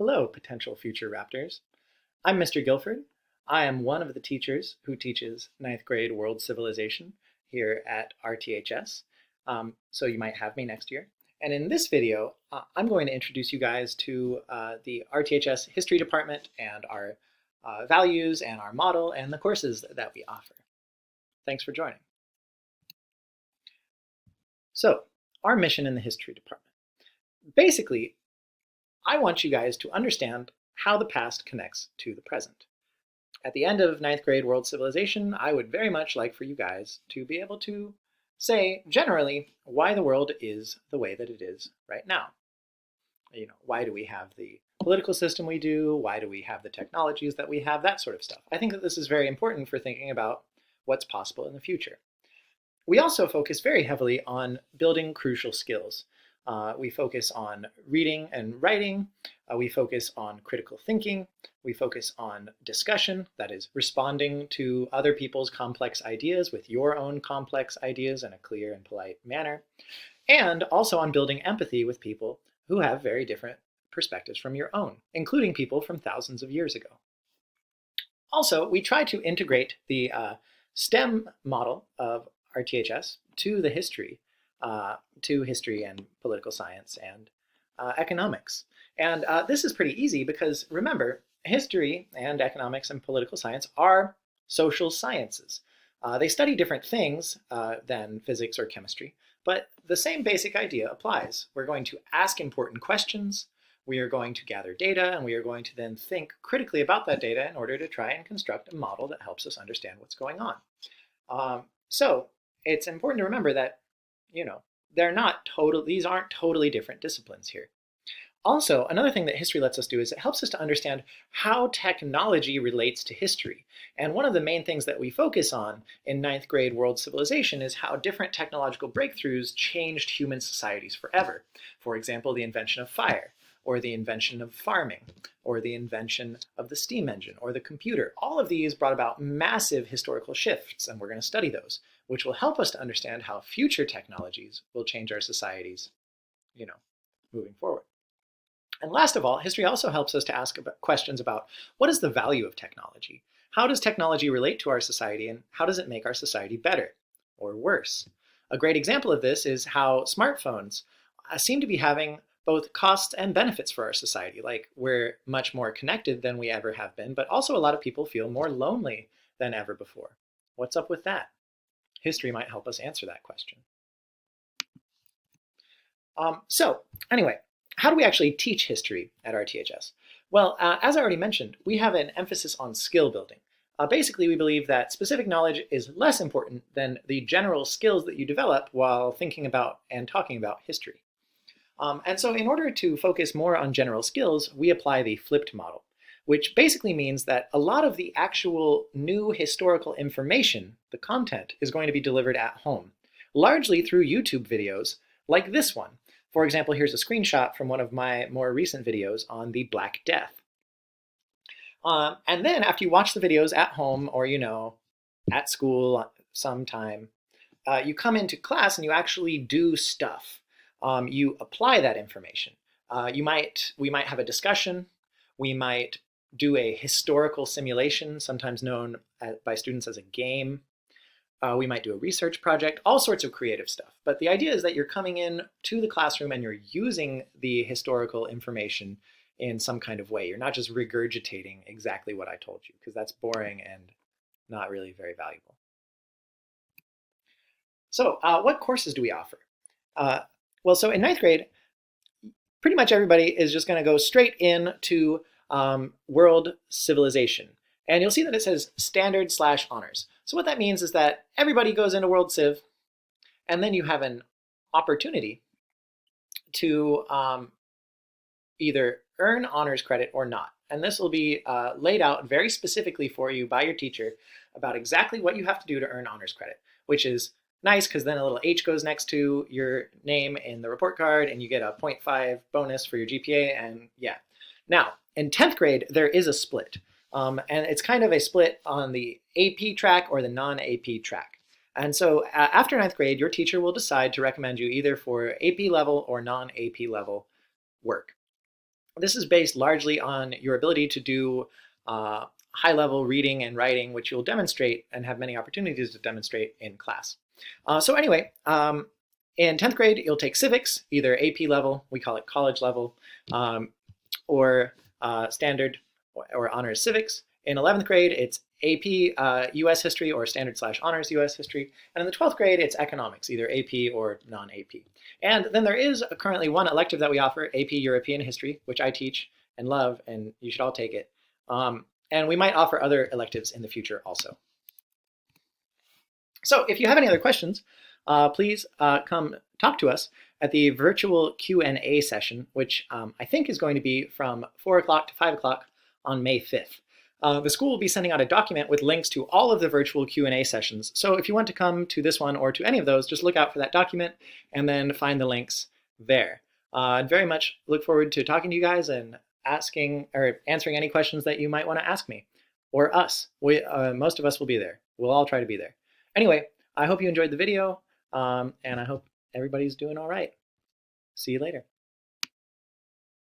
Hello, potential future Raptors. I'm Mr. Guilford. I am one of the teachers who teaches ninth grade world civilization here at RTHS. So you might have me next year. And in this video, I'm going to introduce you guys to the RTHS history department and our values and our model and the courses that we offer. Thanks for joining. So, our mission in the history department. Basically, I want you guys to understand how the past connects to the present. At the end of ninth grade world civilization, I would very much like for you guys to be able to say, generally, why the world is the way that it is right now. Why do we have the political system we do? Why do we have the technologies that we have? That sort of stuff. I think that this is very important for thinking about what's possible in the future. We also focus very heavily on building crucial skills. We focus on reading and writing. We focus on critical thinking. We focus on discussion, that is, responding to other people's complex ideas with your own complex ideas in a clear and polite manner. And also on building empathy with people who have very different perspectives from your own, including people from thousands of years ago. Also, we try to integrate the STEM model of RTHS to history and political science and economics. And this is pretty easy because, remember, history and economics and political science are social sciences. They study different things than physics or chemistry, but the same basic idea applies. We're going to ask important questions, we are going to gather data, and we are going to then think critically about that data in order to try and construct a model that helps us understand what's going on. So it's important to remember that, these aren't totally different disciplines here. Also, another thing that history lets us do is it helps us to understand how technology relates to history. And one of the main things that we focus on in ninth grade world civilization is how different technological breakthroughs changed human societies forever. For example, the invention of fire, or the invention of farming, or the invention of the steam engine, or the computer. All of these brought about massive historical shifts, and we're going to study those, which will help us to understand how future technologies will change our societies, moving forward. And last of all, history also helps us to ask questions about what is the value of technology? How does technology relate to our society, and how does it make our society better or worse? A great example of this is how smartphones seem to be having both costs and benefits for our society. Like, we're much more connected than we ever have been, but also a lot of people feel more lonely than ever before. What's up with that? History might help us answer that question. So anyway, how do we actually teach history at RTHS? Well, as I already mentioned, we have an emphasis on skill building. Basically, we believe that specific knowledge is less important than the general skills that you develop while thinking about and talking about history. And so in order to focus more on general skills, we apply the flipped model, which basically means that a lot of the actual new historical information, the content, is going to be delivered at home, largely through YouTube videos like this one. For example, here's a screenshot from one of my more recent videos on the Black Death. And then after you watch the videos at home or, at school sometime, you come into class and you actually do stuff. You apply that information. We might have a discussion. We might do a historical simulation, sometimes known by students as a game. We might do a research project, all sorts of creative stuff. But the idea is that you're coming in to the classroom and you're using the historical information in some kind of way. You're not just regurgitating exactly what I told you, because that's boring and not really very valuable. So what courses do we offer? Well, so in ninth grade, pretty much everybody is just going to go straight into world civilization. And you'll see that it says standard/honors. So what that means is that everybody goes into world civ, and then you have an opportunity to either earn honors credit or not. And this will be laid out very specifically for you by your teacher about exactly what you have to do to earn honors credit, which is nice because then a little H goes next to your name in the report card and you get a 0.5 bonus for your GPA, and yeah. Now, in 10th grade, there is a split. And it's kind of a split on the AP track or the non-AP track. And so after 9th grade, your teacher will decide to recommend you either for AP level or non-AP level work. This is based largely on your ability to do high-level reading and writing, which you'll demonstrate and have many opportunities to demonstrate in class. So anyway, in 10th grade, you'll take civics, either AP level, we call it college level, or standard or honors civics. In 11th grade, it's AP US history or standard/honors US history. And in the 12th grade, it's economics, either AP or non-AP. And then there is currently one elective that we offer, AP European history, which I teach and love, and you should all take it. And we might offer other electives in the future also. So if you have any other questions, please come talk to us at the virtual Q&A session, which I think is going to be from 4 o'clock to 5 o'clock on May 5th. The school will be sending out a document with links to all of the virtual Q&A sessions. So if you want to come to this one or to any of those, just look out for that document and then find the links there. I'd very much look forward to talking to you guys and asking or answering any questions that you might want to ask me or us. Most of us will be there. We'll all try to be there. Anyway, I hope you enjoyed the video, and I hope everybody's doing all right. See you later.